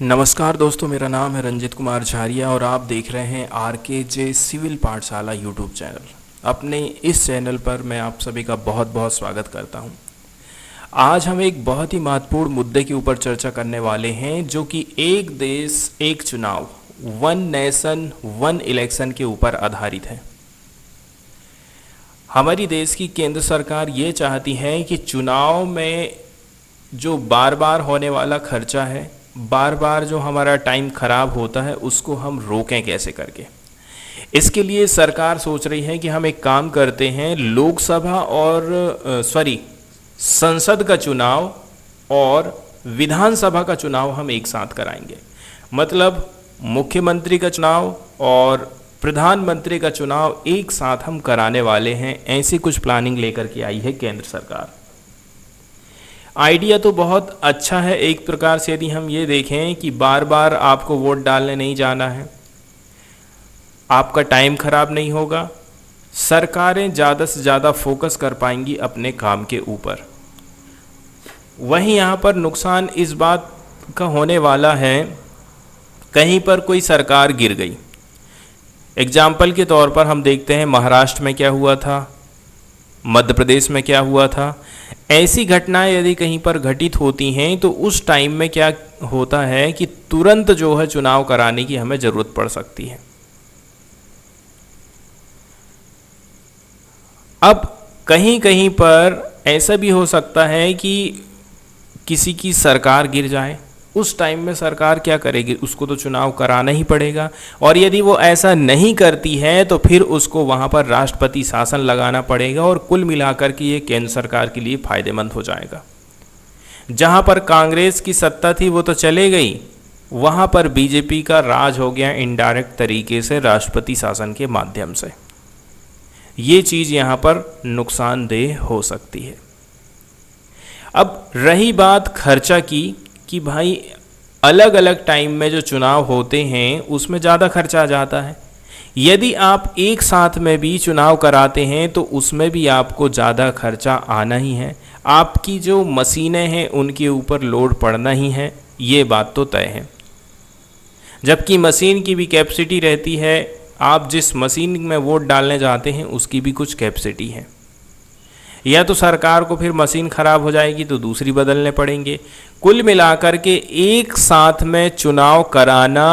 नमस्कार दोस्तों, मेरा नाम है रंजित कुमार झारिया और आप देख रहे हैं RKJ सिविल पाठशाला यूट्यूब चैनल। अपने इस चैनल पर मैं आप सभी का बहुत बहुत स्वागत करता हूं। आज हम एक बहुत ही महत्वपूर्ण मुद्दे के ऊपर चर्चा करने वाले हैं, जो कि एक देश एक चुनाव, वन नेशन वन इलेक्शन के ऊपर आधारित है। हमारी देश की केंद्र सरकार ये चाहती है कि चुनाव में जो बार बार होने वाला खर्चा है, बार बार जो हमारा टाइम खराब होता है, उसको हम रोकें कैसे करके। इसके लिए सरकार सोच रही है कि हम एक काम करते हैं, लोकसभा और संसद का चुनाव और विधानसभा का चुनाव हम एक साथ कराएंगे। मतलब मुख्यमंत्री का चुनाव और प्रधानमंत्री का चुनाव एक साथ हम कराने वाले हैं। ऐसी कुछ प्लानिंग लेकर के आई है केंद्र सरकार। आइडिया तो बहुत अच्छा है एक प्रकार से, यदि हम ये देखें कि बार बार आपको वोट डालने नहीं जाना है, आपका टाइम खराब नहीं होगा, सरकारें ज़्यादा से ज़्यादा फोकस कर पाएंगी अपने काम के ऊपर। वहीं यहाँ पर नुकसान इस बात का होने वाला है, कहीं पर कोई सरकार गिर गई। एग्जाम्पल के तौर पर हम देखते हैं महाराष्ट्र में क्या हुआ था, मध्य प्रदेश में क्या हुआ था। ऐसी घटनाएं यदि कहीं पर घटित होती हैं तो उस टाइम में क्या होता है कि तुरंत जो है चुनाव कराने की हमें ज़रूरत पड़ सकती है। अब कहीं कहीं पर ऐसा भी हो सकता है कि किसी की सरकार गिर जाए, उस टाइम में सरकार क्या करेगी, उसको तो चुनाव कराना ही पड़ेगा। और यदि वो ऐसा नहीं करती है तो फिर उसको वहाँ पर राष्ट्रपति शासन लगाना पड़ेगा और कुल मिलाकर के ये केंद्र सरकार के लिए फ़ायदेमंद हो जाएगा। जहाँ पर कांग्रेस की सत्ता थी वो तो चले गई, वहाँ पर बीजेपी का राज हो गया इनडायरेक्ट तरीके से राष्ट्रपति शासन के माध्यम से। ये चीज़ यहाँ पर नुकसानदेह हो सकती है। अब रही बात खर्चा की कि भाई अलग अलग टाइम में जो चुनाव होते हैं उसमें ज़्यादा खर्चा आ जाता है। यदि आप एक साथ में भी चुनाव कराते हैं तो उसमें भी आपको ज़्यादा खर्चा आना ही है। आपकी जो मशीनें हैं उनके ऊपर लोड पड़ना ही है, ये बात तो तय है। जबकि मशीन की भी कैपेसिटी रहती है, आप जिस मशीन में वोट डालने जाते हैं उसकी भी कुछ कैपेसिटी है। या तो सरकार को फिर मशीन ख़राब हो जाएगी तो दूसरी बदलने पड़ेंगे। कुल मिलाकर के एक साथ में चुनाव कराना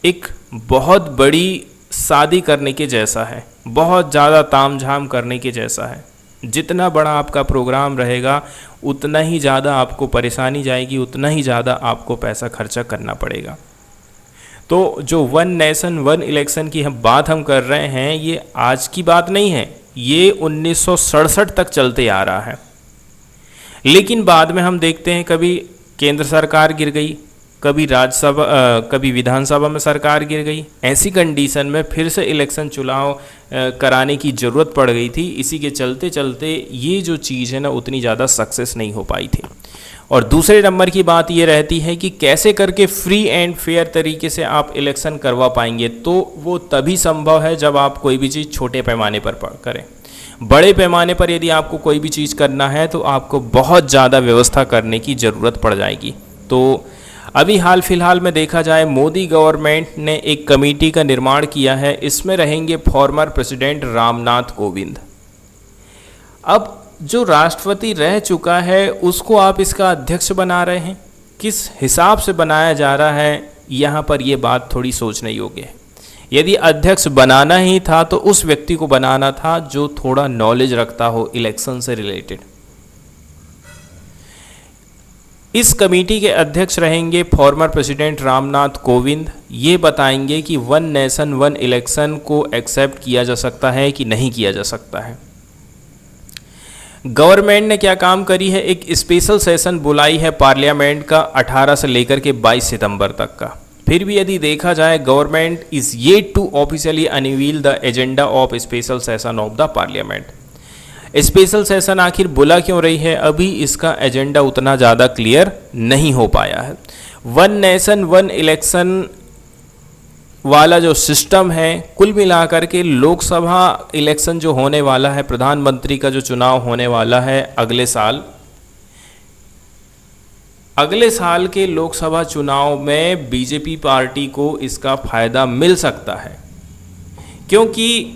एक बहुत बड़ी शादी करने के जैसा है, बहुत ज़्यादा तामझाम करने के जैसा है। जितना बड़ा आपका प्रोग्राम रहेगा उतना ही ज़्यादा आपको परेशानी जाएगी, उतना ही ज़्यादा आपको पैसा खर्चा करना पड़ेगा। तो जो वन नेशन वन इलेक्शन की बात हम कर रहे हैं, ये आज की बात नहीं है, ये 1967 तक चलते आ रहा है। लेकिन बाद में हम देखते हैं कभी केंद्र सरकार गिर गई, कभी राज्यसभा कभी विधानसभा में सरकार गिर गई। ऐसी कंडीशन में फिर से इलेक्शन चुनाव कराने की ज़रूरत पड़ गई थी। इसी के चलते चलते ये जो चीज़ है ना उतनी ज़्यादा सक्सेस नहीं हो पाई थी। और दूसरे नंबर की बात ये रहती है कि कैसे करके फ्री एंड फेयर तरीके से आप इलेक्शन करवा पाएंगे। तो वो तभी संभव है जब आप कोई भी चीज़ छोटे पैमाने पर करें। बड़े पैमाने पर यदि आपको कोई भी चीज़ करना है तो आपको बहुत ज़्यादा व्यवस्था करने की ज़रूरत पड़ जाएगी। तो अभी हाल फिलहाल में देखा जाए, मोदी गवर्नमेंट ने एक कमेटी का निर्माण किया है। इसमें रहेंगे फॉर्मर प्रेसिडेंट रामनाथ कोविंद। अब जो राष्ट्रपति रह चुका है उसको आप इसका अध्यक्ष बना रहे हैं, किस हिसाब से बनाया जा रहा है, यहाँ पर ये बात थोड़ी सोचने योग्य है। यदि अध्यक्ष बनाना ही था तो उस व्यक्ति को बनाना था जो थोड़ा नॉलेज रखता हो इलेक्शन से रिलेटेड। इस कमेटी के अध्यक्ष रहेंगे फॉर्मर प्रेसिडेंट रामनाथ कोविंद। ये बताएंगे कि वन नेशन वन इलेक्शन को एक्सेप्ट किया जा सकता है कि नहीं किया जा सकता है। गवर्नमेंट ने क्या काम करी है, एक स्पेशल सेशन बुलाई है पार्लियामेंट का 18 से लेकर के 22 सितंबर तक का। फिर भी यदि देखा जाए, government is yet to officially unveil the agenda of special session of the parliament. Special session आखिर बुला क्यों रही है, अभी इसका एजेंडा उतना ज़्यादा क्लियर नहीं हो पाया है। वन नेशन वन इलेक्शन वाला जो सिस्टम है, कुल मिलाकर के लोकसभा इलेक्शन जो होने वाला है, प्रधानमंत्री का जो चुनाव होने वाला है अगले साल, अगले साल के लोकसभा चुनाव में बीजेपी पार्टी को इसका फायदा मिल सकता है, क्योंकि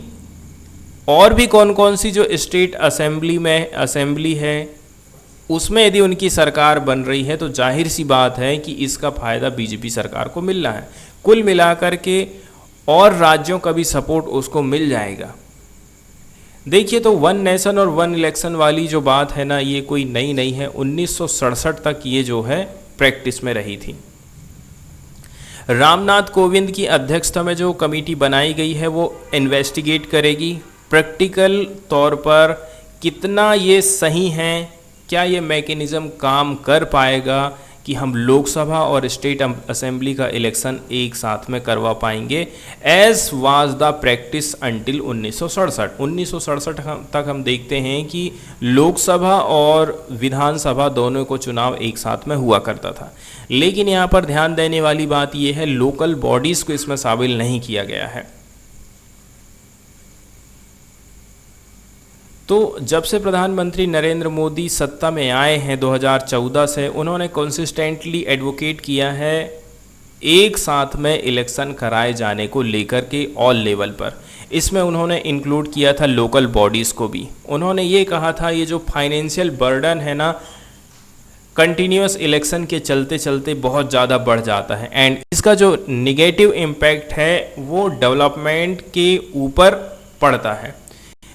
और भी कौन कौन सी जो स्टेट असेंबली है उसमें यदि उनकी सरकार बन रही है तो जाहिर सी बात है कि इसका फायदा बीजेपी सरकार को मिलना है। कुल मिलाकर के और राज्यों का भी सपोर्ट उसको मिल जाएगा। देखिए, तो वन नेशन और वन इलेक्शन वाली जो बात है ना, ये कोई नई नहीं है। 1967 तक ये जो है प्रैक्टिस में रही थी। रामनाथ कोविंद की अध्यक्षता में जो कमेटी बनाई गई है वो इन्वेस्टिगेट करेगी प्रैक्टिकल तौर पर कितना ये सही है, क्या ये मैकेनिज़्म काम कर पाएगा कि हम लोकसभा और स्टेट असेंबली का इलेक्शन एक साथ में करवा पाएंगे, as was the practice until 1967 तक हम देखते हैं कि लोकसभा और विधानसभा दोनों को चुनाव एक साथ में हुआ करता था। लेकिन यहाँ पर ध्यान देने वाली बात यह है, लोकल बॉडीज़ को इसमें शामिल नहीं किया गया है। तो जब से प्रधानमंत्री नरेंद्र मोदी सत्ता में आए हैं 2014 से, उन्होंने कंसिस्टेंटली एडवोकेट किया है एक साथ में इलेक्शन कराए जाने को लेकर के ऑल लेवल पर। इसमें उन्होंने इंक्लूड किया था लोकल बॉडीज़ को भी। उन्होंने ये कहा था ये जो फाइनेंशियल बर्डन है ना, कंटिन्यूस इलेक्शन के चलते चलते बहुत ज़्यादा बढ़ जाता है, एंड इसका जो निगेटिव इम्पैक्ट है वो डेवलपमेंट के ऊपर पड़ता है।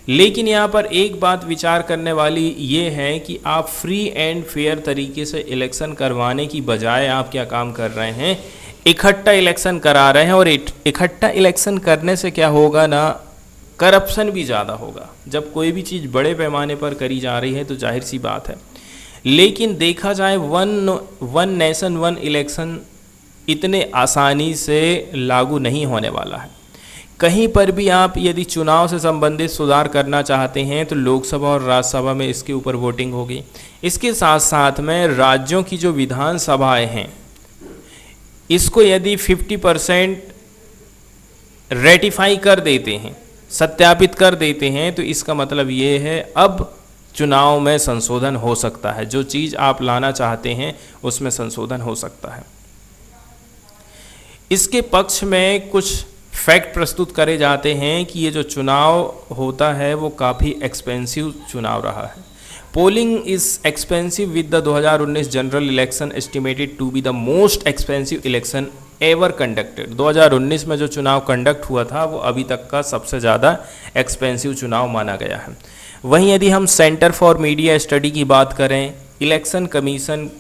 लेकिन यहाँ पर एक बात विचार करने वाली ये है कि आप फ्री एंड फेयर तरीके से इलेक्शन करवाने की बजाय आप क्या काम कर रहे हैं, इकट्ठा इलेक्शन करा रहे हैं। और इकट्ठा इलेक्शन करने से क्या होगा ना, करप्शन भी ज़्यादा होगा। जब कोई भी चीज़ बड़े पैमाने पर करी जा रही है तो जाहिर सी बात है। लेकिन देखा जाए वन नेशन वन इलेक्शन इतने आसानी से लागू नहीं होने वाला है। कहीं पर भी आप यदि चुनाव से संबंधित सुधार करना चाहते हैं तो लोकसभा और राज्यसभा में इसके ऊपर वोटिंग होगी। इसके साथ साथ में राज्यों की जो विधानसभाएं हैं, इसको यदि 50% रेटिफाई कर देते हैं, सत्यापित कर देते हैं, तो इसका मतलब ये है अब चुनाव में संशोधन हो सकता है। जो चीज़ आप लाना चाहते हैं उसमें संशोधन हो सकता है। इसके पक्ष में कुछ फैक्ट प्रस्तुत करे जाते हैं कि ये जो चुनाव होता है वो काफ़ी एक्सपेंसिव चुनाव रहा है। Polling is expensive with the 2019 general election estimated to be the most expensive election ever conducted. 2019 में जो चुनाव कंडक्ट हुआ था वो अभी तक का सबसे ज़्यादा एक्सपेंसिव चुनाव माना गया है। वहीं यदि हम सेंटर फॉर मीडिया स्टडी की बात करें, इलेक्शन कमीशन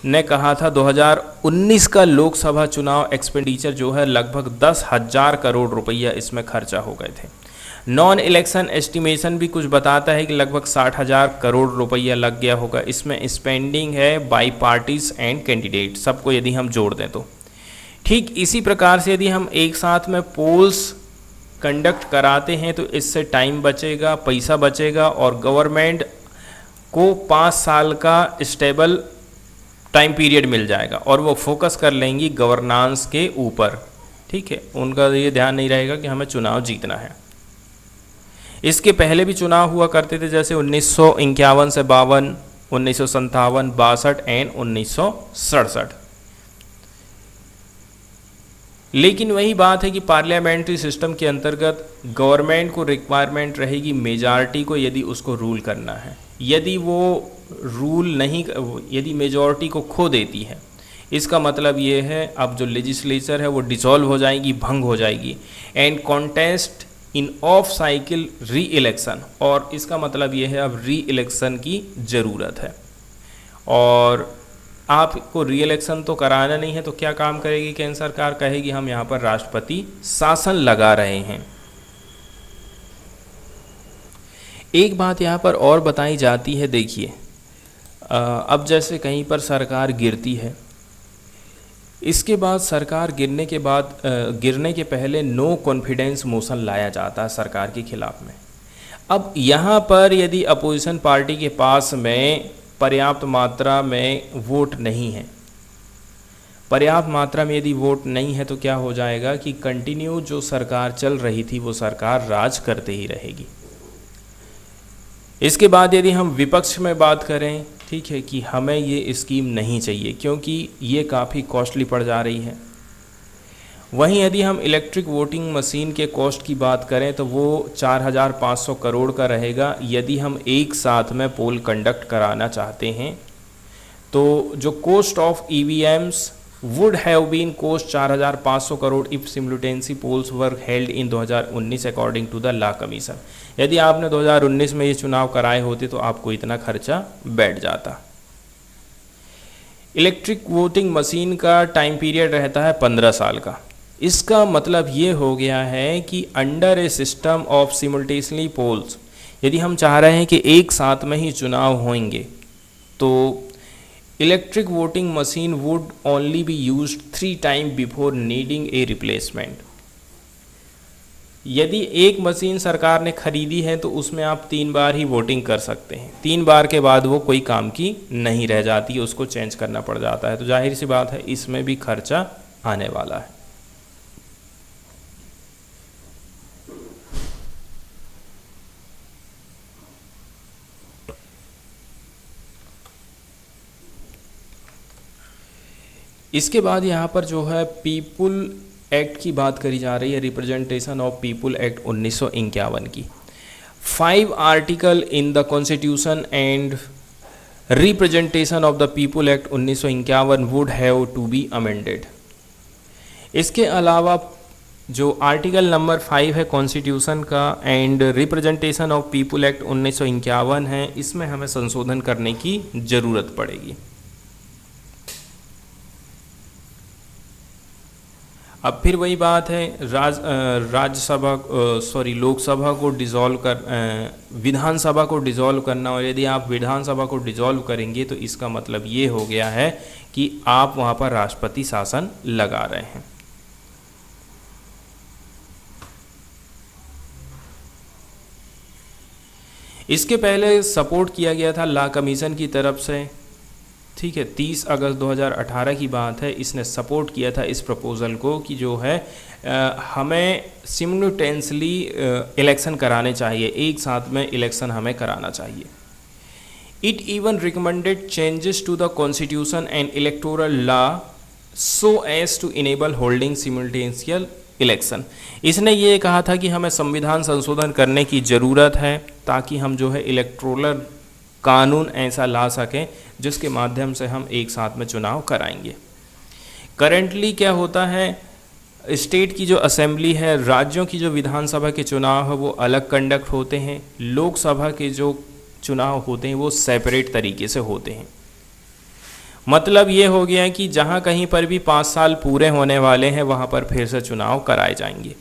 ने कहा था 2019 का लोकसभा चुनाव एक्सपेंडिचर जो है लगभग 10,000 करोड़ रुपया इसमें खर्चा हो गए थे। नॉन इलेक्शन एस्टिमेशन भी कुछ बताता है कि लगभग 60,000 करोड़ रुपया लग गया होगा। इसमें स्पेंडिंग है बाई पार्टीज एंड कैंडिडेट, सबको यदि हम जोड़ दें तो। ठीक इसी प्रकार से यदि हम एक साथ में पोल्स कंडक्ट कराते हैं तो इससे टाइम बचेगा, पैसा बचेगा, और गवर्नमेंट को 5 साल का स्टेबल टाइम पीरियड मिल जाएगा और वो फोकस कर लेंगी गवर्नेंस के ऊपर। ठीक है, उनका ये ध्यान नहीं रहेगा कि हमें चुनाव जीतना है। इसके पहले भी चुनाव हुआ करते थे, जैसे 1951 से 52, 1957, 62 एंड 1967। लेकिन वही बात है कि पार्लियामेंट्री सिस्टम के अंतर्गत गवर्नमेंट को रिक्वायरमेंट रहेगी मेजॉरिटी को यदि उसको रूल करना है। यदि वो रूल नहीं, यदि मेजॉरिटी को खो देती है, इसका मतलब ये है अब जो लेजिस्लेचर है वो डिसॉल्व हो जाएगी, भंग हो जाएगी, and contest in of cycle री इलेक्शन। और इसका मतलब ये है अब री इलेक्शन की ज़रूरत है। और आपको री इलेक्शन तो कराना नहीं है तो क्या काम करेगी केंद्र सरकार? कहेगी हम यहाँ पर राष्ट्रपति शासन लगा रहे हैं। एक बात यहाँ पर और बताई जाती है, देखिए अब जैसे कहीं पर सरकार गिरती है, इसके बाद सरकार गिरने के पहले नो कॉन्फिडेंस मोशन लाया जाता है सरकार के खिलाफ में। अब यहाँ पर यदि अपोजिशन पार्टी के पास में पर्याप्त मात्रा में वोट नहीं है, पर्याप्त मात्रा में यदि वोट नहीं है तो क्या हो जाएगा कि कंटिन्यू जो सरकार चल रही थी वो सरकार राज करते ही रहेगी। इसके बाद यदि हम विपक्ष में बात करें, ठीक है, कि हमें ये स्कीम नहीं चाहिए क्योंकि ये काफ़ी कॉस्टली पड़ जा रही है। वहीं यदि हम इलेक्ट्रिक वोटिंग मशीन के कॉस्ट की बात करें तो वो 4,500 करोड़ का रहेगा यदि हम एक साथ में पोल कंडक्ट कराना चाहते हैं। तो जो cost of EVMs would have been cost 4,500 crore if simultaneous polls were held in 2019 according to the law commission. यदि आपने 2019 में ये चुनाव कराए होते तो आपको इतना खर्चा बैठ जाता। इलेक्ट्रिक वोटिंग मशीन का टाइम पीरियड रहता है 15 साल का। इसका मतलब ये हो गया है कि under a system of simultaneously polls, यदि हम चाह रहे हैं कि एक साथ में ही चुनाव होंगे तो electric voting machine would only be used 3 time before needing a replacement. यदि एक मशीन सरकार ने खरीदी है तो उसमें आप 3 बार ही वोटिंग कर सकते हैं। 3 बार के बाद वो कोई काम की नहीं रह जाती, उसको चेंज करना पड़ जाता है। तो जाहिर सी बात है इसमें भी खर्चा आने वाला है। इसके बाद यहाँ पर जो है पीपुल एक्ट की बात करी जा रही है, रिप्रेजेंटेशन ऑफ पीपुल एक्ट 1951 की। 5 article in the constitution and representation of the people act 1951 would have to be amended. इसके अलावा जो आर्टिकल नंबर 5 है कॉन्स्टिट्यूशन का and representation of people act 1951 है, इसमें हमें संशोधन करने की ज़रूरत पड़ेगी। अब फिर वही बात है, लोकसभा को डिज़ोल्व विधानसभा को डिज़ोल्व करना। और यदि आप विधानसभा को डिज़ोल्व करेंगे तो इसका मतलब ये हो गया है कि आप वहाँ पर राष्ट्रपति शासन लगा रहे हैं। इसके पहले सपोर्ट किया गया था लॉ कमीशन की तरफ से, ठीक है। 30 अगस्त 2018 की बात है, इसने सपोर्ट किया था इस प्रपोज़ल को कि जो है हमें सिमुलेटेनियसली इलेक्शन कराने चाहिए, एक साथ में इलेक्शन हमें कराना चाहिए। It even recommended changes to the constitution and electoral law so as to enable holding simultaneous election. इसने ये कहा था कि हमें संविधान संशोधन करने की ज़रूरत है ताकि हम जो है इलेक्टोरल कानून ऐसा ला सकें जिसके माध्यम से हम एक साथ में चुनाव कराएंगे। करेंटली क्या होता है, स्टेट की जो असेंबली है, राज्यों की जो विधानसभा के चुनाव है वो अलग कंडक्ट होते हैं, लोकसभा के जो चुनाव होते हैं वो सेपरेट तरीके से होते हैं। मतलब ये हो गया कि जहाँ कहीं पर भी 5 साल पूरे होने वाले हैं वहाँ पर फिर से चुनाव कराए जाएंगे।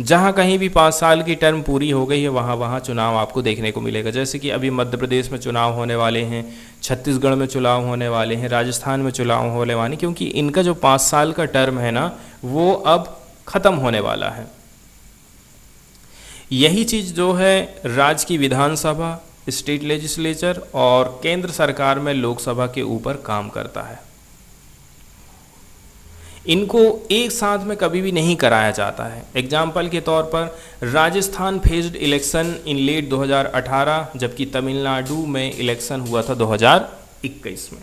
जहाँ कहीं भी 5 साल की टर्म पूरी हो गई है वहाँ चुनाव आपको देखने को मिलेगा। जैसे कि अभी मध्य प्रदेश में चुनाव होने वाले हैं, छत्तीसगढ़ में चुनाव होने वाले हैं, राजस्थान में चुनाव होने वाले हैं, क्योंकि इनका जो 5 साल का टर्म है ना वो अब ख़त्म होने वाला है। यही चीज़ जो है राज्य की विधानसभा, स्टेट लेजिस्लेचर और केंद्र सरकार में लोकसभा के ऊपर काम करता है। इनको एक साथ में कभी भी नहीं कराया जाता है। एग्जाम्पल के तौर पर Rajasthan faced election in late 2018, जबकि तमिलनाडु में इलेक्शन हुआ था 2021 में।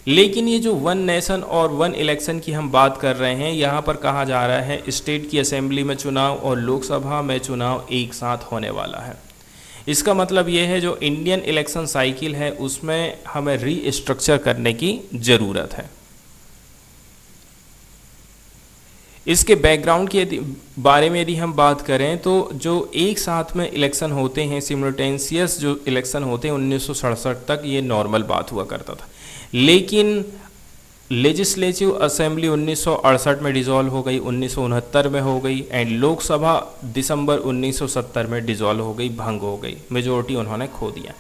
लेकिन ये जो वन नेशन और वन इलेक्शन की हम बात कर रहे हैं, यहाँ पर कहा जा रहा है स्टेट की असेंबली में चुनाव और लोकसभा में चुनाव एक साथ होने वाला है। इसका मतलब ये है जो इंडियन इलेक्शन साइकिल है उसमें हमें रीस्ट्रक्चर करने की ज़रूरत है। इसके बैकग्राउंड के बारे में यदि हम बात करें तो जो एक साथ में इलेक्शन होते हैं, सिमुलेटेनियस जो इलेक्शन होते हैं 1967 तक ये नॉर्मल बात हुआ करता था। लेकिन लेजिस्लेटिव असेंबली 1968 में डिज़ोल्व हो गई, 1969 में हो गई एंड लोकसभा दिसंबर 1970 में डिज़ोल्व हो गई, भंग हो गई, मेजोरिटी उन्होंने खो दिया।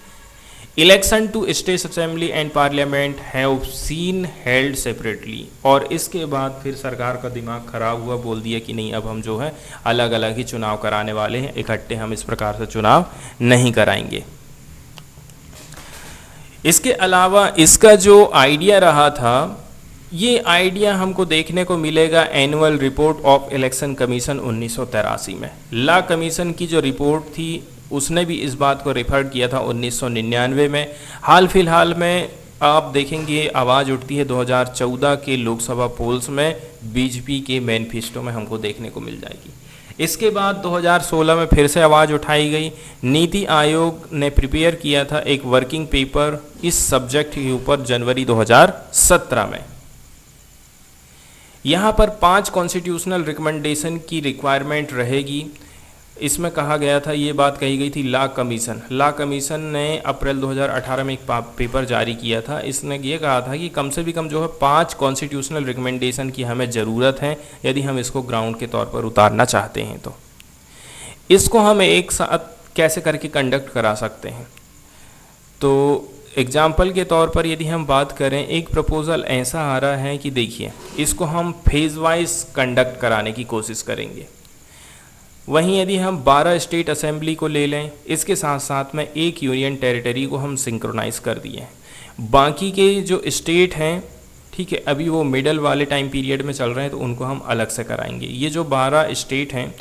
Election to state assembly and parliament have seen held separately. और इसके बाद फिर सरकार का दिमाग खराब हुआ, बोल दिया कि नहीं अब हम जो है अलग अलग ही चुनाव कराने वाले हैं, इकट्ठे हम इस प्रकार से चुनाव नहीं कराएंगे। इसके अलावा इसका जो आइडिया रहा था, ये आइडिया हमको देखने को मिलेगा annual report of election commission 1983 में। लॉ कमीशन की जो रिपोर्ट थी उसने भी इस बात को रेफर किया था 1999 में। हाल फिलहाल में आप देखेंगे आवाज़ उठती है 2014 के लोकसभा पोल्स में, बीजेपी के मैनिफेस्टो में हमको देखने को मिल जाएगी। इसके बाद 2016 में फिर से आवाज़ उठाई गई। नीति आयोग ने प्रिपेयर किया था एक वर्किंग पेपर इस सब्जेक्ट के ऊपर जनवरी 2017 में। यहाँ पर 5 कॉन्स्टिट्यूशनल रिकमेंडेशन की रिक्वायरमेंट रहेगी। इसमें कहा गया था, ये बात कही गई थी, लॉ कमीशन ने अप्रैल 2018 में एक पेपर जारी किया था। इसने ये कहा था कि कम से भी कम जो है 5 कॉन्स्टिट्यूशनल रिकमेंडेशन की हमें ज़रूरत है यदि हम इसको ग्राउंड के तौर पर उतारना चाहते हैं। तो इसको हम एक साथ कैसे करके कंडक्ट करा सकते हैं। तो एग्जाम्पल के तौर पर यदि हम बात करें, एक प्रपोज़ल ऐसा आ रहा है कि देखिए इसको हम फेज़ वाइज कंडक्ट कराने की कोशिश करेंगे। वहीं यदि हम 12 स्टेट असेंबली को ले लें, इसके साथ साथ में एक यूनियन टेरिटरी को हम सिंक्रोनाइज़ कर दिए हैं। बाकी के जो स्टेट हैं, ठीक है, अभी वो मिडल वाले टाइम पीरियड में चल रहे हैं, तो उनको हम अलग से कराएंगे। ये जो 12 स्टेट हैं,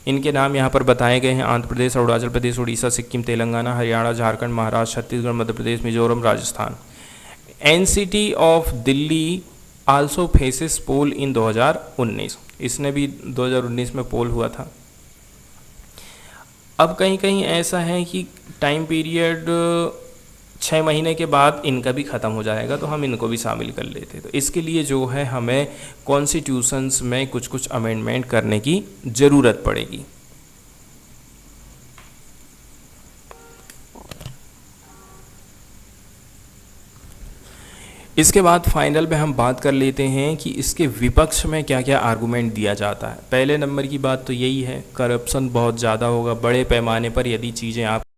इनके नाम यहाँ पर बताए गए हैं: Andhra Pradesh, Arunachal Pradesh, Orissa, Sikkim, Telangana, Haryana, Jharkhand, Maharashtra, Chhattisgarh, Madhya Pradesh, Mizoram, Rajasthan. NCT of Delhi also faces poll in 2019, इसने भी 2019 में पोल हुआ था। अब कहीं कहीं ऐसा है कि टाइम पीरियड 6 महीने के बाद इनका भी ख़त्म हो जाएगा, तो हम इनको भी शामिल कर लेते हैं। तो इसके लिए जो है हमें कॉन्स्टिट्यूशंस में कुछ कुछ अमेंडमेंट करने की ज़रूरत पड़ेगी। इसके बाद फाइनल में हम बात कर लेते हैं कि इसके विपक्ष में क्या क्या आर्गूमेंट दिया जाता है। पहले नंबर की बात तो यही है, करप्शन बहुत ज़्यादा होगा बड़े पैमाने पर यदि चीज़ें आप